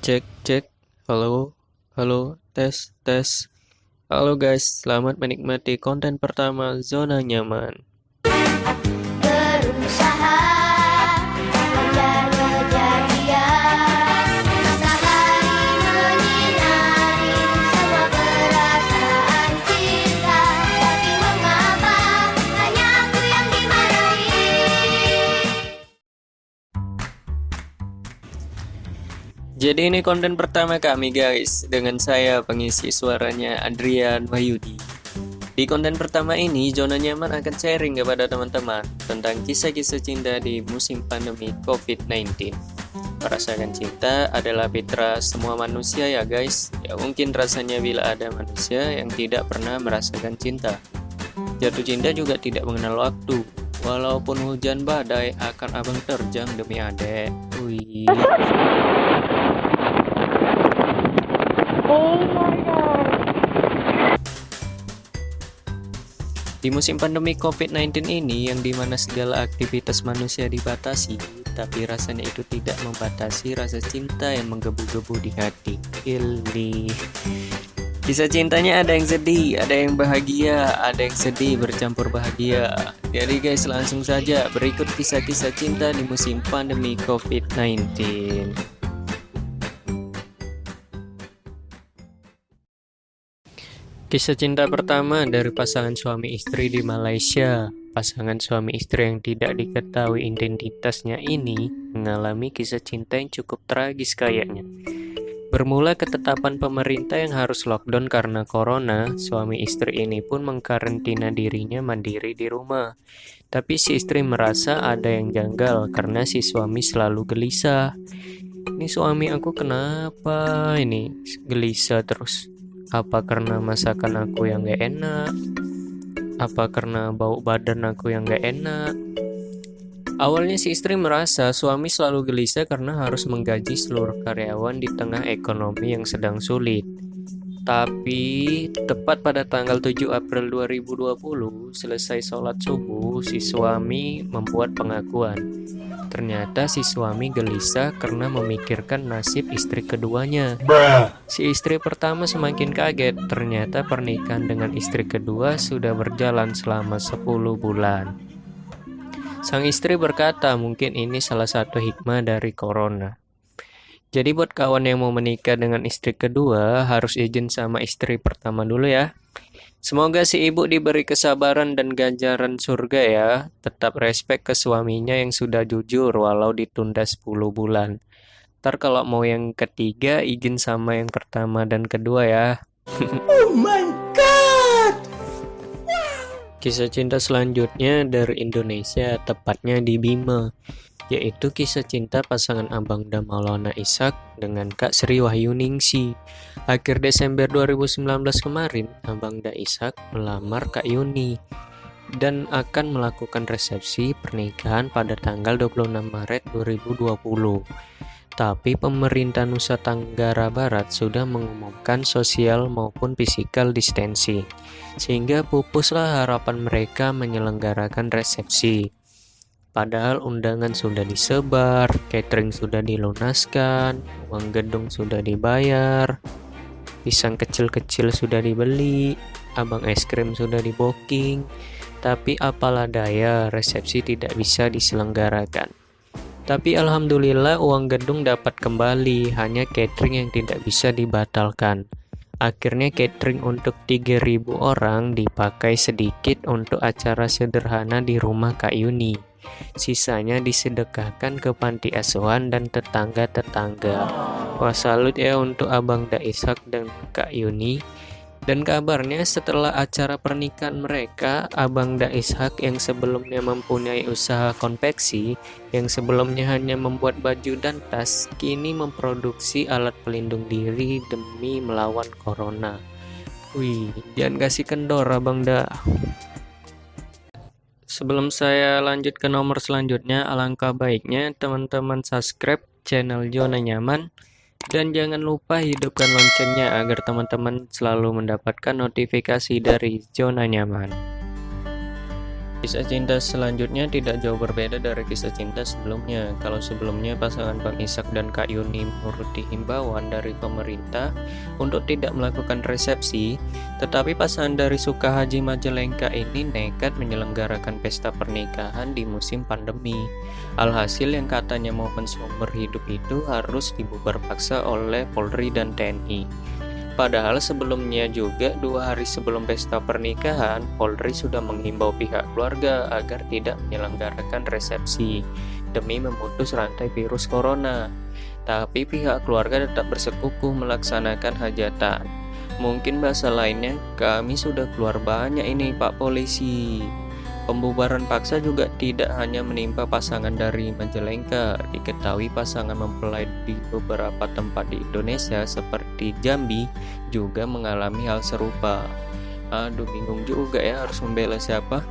Cek, cek. Halo, halo, tes, tes. Halo guys, selamat menikmati konten pertama Zona Nyaman. Berusaha mengejar kejadian, sehari menyinari semua perasaan cinta. Tapi mengapa hanya aku yang dimarahi? Jadi ini konten pertama kami guys, dengan saya pengisi suaranya Adrian Wahyudi. Di konten pertama ini, Zona Nyaman akan sharing kepada teman-teman tentang kisah-kisah cinta di musim pandemi COVID-19. Merasakan cinta adalah fitrah semua manusia ya guys. Ya mungkin rasanya bila ada manusia yang tidak pernah merasakan cinta. Jatuh cinta juga tidak mengenal waktu. Walaupun hujan badai akan abang terjang demi adek. Wih. Di musim pandemi COVID-19 ini yang dimana segala aktivitas manusia dibatasi, tapi rasanya itu tidak membatasi rasa cinta yang menggebu-gebu di hati. Ili. Kisah cintanya ada yang sedih, ada yang bahagia, ada yang sedih bercampur bahagia. Jadi guys, langsung saja berikut kisah-kisah cinta di musim pandemi COVID-19. Kisah cinta pertama dari pasangan suami istri di Malaysia. Pasangan suami istri yang tidak diketahui identitasnya ini mengalami kisah cinta yang cukup tragis kayaknya. Bermula ketetapan pemerintah yang harus lockdown karena corona, suami istri ini pun mengkarantina dirinya mandiri di rumah. Tapi si istri merasa ada yang janggal karena si suami selalu gelisah. Ini suami aku kenapa ini gelisah terus? Apa karena masakan aku yang gak enak? Apa karena bau badan aku yang gak enak? Awalnya si istri merasa suami selalu gelisah karena harus menggaji seluruh karyawan di tengah ekonomi yang sedang sulit. Tapi tepat pada tanggal 7 April 2020, selesai sholat subuh, si suami membuat pengakuan. Ternyata si suami gelisah karena memikirkan nasib istri keduanya. Si istri pertama semakin kaget, ternyata pernikahan dengan istri kedua sudah berjalan selama 10 bulan. Sang istri berkata mungkin ini salah satu hikmah dari corona. Jadi buat kawan yang mau menikah dengan istri kedua harus izin sama istri pertama dulu ya. Semoga si ibu diberi kesabaran dan ganjaran surga ya. Tetap respek ke suaminya yang sudah jujur walau ditunda 10 bulan. Ntar kalau mau yang ketiga izin sama yang pertama dan kedua ya. Oh my god! Kisah cinta selanjutnya dari Indonesia, tepatnya di Bima, yaitu kisah cinta pasangan Abang Da Maulana Ishak dengan Kak Sri Wahyuningsi. Akhir Desember 2019 kemarin, Abang Da Ishak melamar Kak Yuni dan akan melakukan resepsi pernikahan pada tanggal 26 Maret 2020. Tapi pemerintah Nusa Tenggara Barat sudah mengumumkan sosial maupun physical distancing, sehingga pupuslah harapan mereka menyelenggarakan resepsi. Padahal undangan sudah disebar, catering sudah dilunaskan, uang gedung sudah dibayar, pisang kecil-kecil sudah dibeli, abang es krim sudah di-booking, tapi apalah daya, resepsi tidak bisa diselenggarakan. Tapi alhamdulillah uang gedung dapat kembali, hanya catering yang tidak bisa dibatalkan. Akhirnya catering untuk 3.000 orang dipakai sedikit untuk acara sederhana di rumah Kak Yuni. Sisanya disedekahkan ke panti asuhan dan tetangga-tetangga. Wah, salut ya untuk Abang Da Ishak dan Kak Yuni. Dan kabarnya setelah acara pernikahan mereka, Abang Da Ishak yang sebelumnya mempunyai usaha konveksi, yang sebelumnya hanya membuat baju dan tas, kini memproduksi alat pelindung diri demi melawan corona. Wih, jangan kasih kendor Abang Da. Sebelum saya lanjut ke nomor selanjutnya, alangkah baiknya teman-teman subscribe channel Zona Nyaman. Dan jangan lupa hidupkan loncengnya agar teman-teman selalu mendapatkan notifikasi dari Zona Nyaman. Kisah cinta selanjutnya tidak jauh berbeda dari kisah cinta sebelumnya. Kalau sebelumnya pasangan Bang Ishak dan Kak Yuni menuruti himbauan dari pemerintah untuk tidak melakukan resepsi, tetapi pasangan dari Sukahaji Majalengka ini nekat menyelenggarakan pesta pernikahan di musim pandemi. Alhasil yang katanya momen seumur hidup itu harus dibubar paksa oleh Polri dan TNI. Padahal sebelumnya juga 2 hari sebelum pesta pernikahan, Polri sudah menghimbau pihak keluarga agar tidak menyelenggarakan resepsi demi memutus rantai virus corona. Tapi pihak keluarga tetap bersekukuh melaksanakan hajatan. Mungkin bahasa lainnya, kami sudah keluar banyak ini Pak Polisi. Pembubaran paksa juga tidak hanya menimpa pasangan dari Majalengka. Diketahui pasangan mempelai di beberapa tempat di Indonesia seperti Jambi juga mengalami hal serupa. Aduh, bingung juga ya harus membela siapa.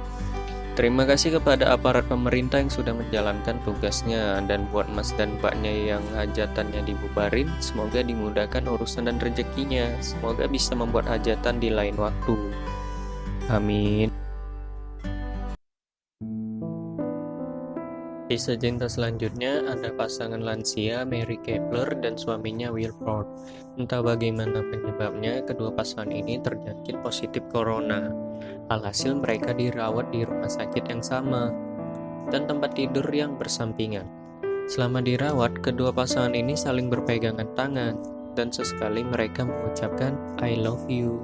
Terima kasih kepada aparat pemerintah yang sudah menjalankan tugasnya, dan buat mas dan mbaknya yang hajatannya dibubarin, semoga dimudahkan urusan dan rezekinya. Semoga bisa membuat hajatan di lain waktu. Amin. Kisah cinta selanjutnya ada pasangan lansia Mary Kepler dan suaminya Wilford. Entah bagaimana penyebabnya, kedua pasangan ini terjangkit positif corona. Alhasil mereka dirawat di rumah sakit yang sama dan tempat tidur yang bersampingan. Selama dirawat, kedua pasangan ini saling berpegangan tangan dan sesekali mereka mengucapkan I love you.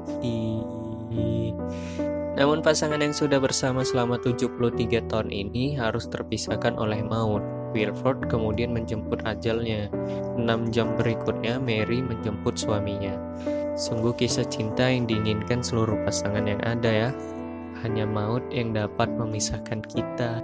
Namun pasangan yang sudah bersama selama 73 tahun ini harus terpisahkan oleh maut. Wilford kemudian menjemput ajalnya. 6 jam berikutnya Mary menjemput suaminya. Sungguh kisah cinta yang diinginkan seluruh pasangan yang ada ya. Hanya maut yang dapat memisahkan kita.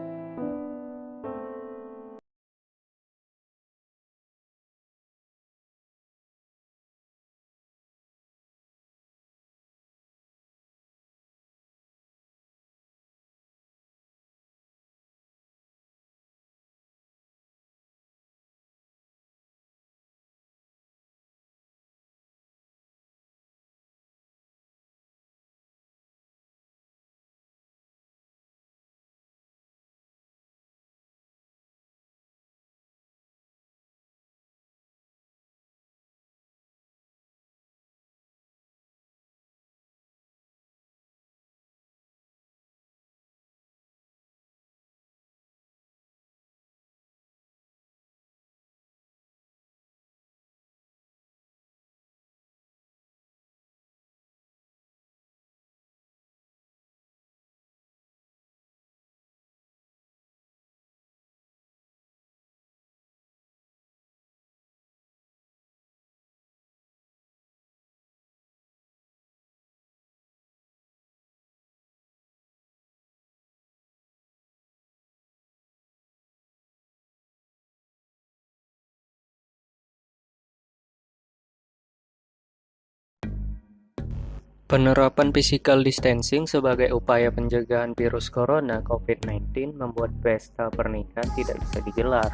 Penerapan physical distancing sebagai upaya pencegahan virus corona COVID-19 membuat pesta pernikahan tidak bisa digelar.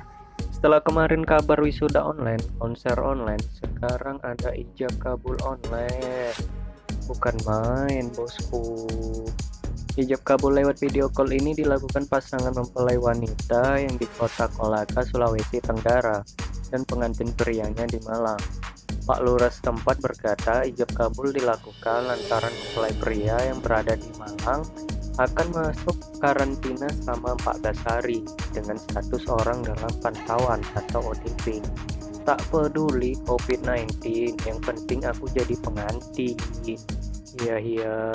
Setelah kemarin kabar wisuda online, konser online, sekarang ada ijab kabul online. Bukan main, bosku. Ijab kabul lewat video call ini dilakukan pasangan mempelai wanita yang di kota Kolaka, Sulawesi Tenggara, dan pengantin prianya di Malang. Pak Lurah setempat berkata ijab kabul dilakukan lantaran mempelai pria yang berada di Malang akan masuk karantina selama 14 hari dengan status orang dalam pantauan atau ODP. Tak peduli COVID-19, yang penting aku jadi pengantin. Iya.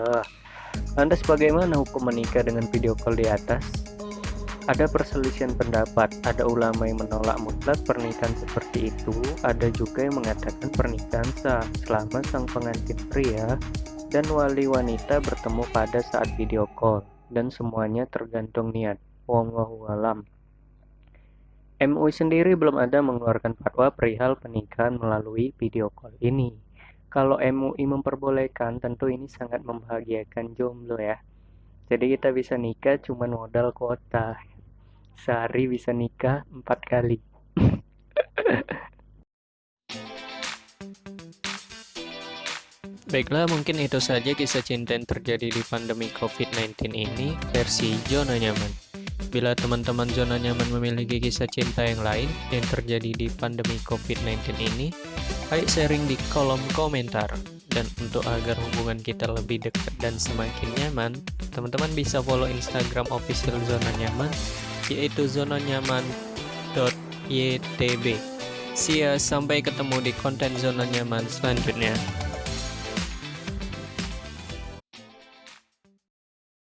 Lantas bagaimana hukum menikah dengan video call di atas? Ada perselisihan pendapat, ada ulama yang menolak mutlak pernikahan seperti itu, ada juga yang mengatakan pernikahan sah selama sang pengantin pria dan wali wanita bertemu pada saat video call, dan semuanya tergantung niat. Wallahu alam. MUI sendiri belum ada mengeluarkan fatwa perihal pernikahan melalui video call ini. Kalau MUI memperbolehkan, tentu ini sangat membahagiakan jomblo ya. Jadi kita bisa nikah cuman modal kuota. Sehari bisa nikah 4 kali. Baiklah, mungkin itu saja kisah cinta yang terjadi di pandemi COVID-19 ini versi zona nyaman. Bila teman-teman zona nyaman memiliki kisah cinta yang lain yang terjadi di pandemi COVID-19 ini, ayo sharing di kolom komentar. Dan untuk agar hubungan kita lebih dekat dan semakin nyaman, teman-teman bisa follow Instagram official Zona Nyaman, yaitu zonanyaman.ytb. See ya, sampai ketemu di konten Zona Nyaman selanjutnya.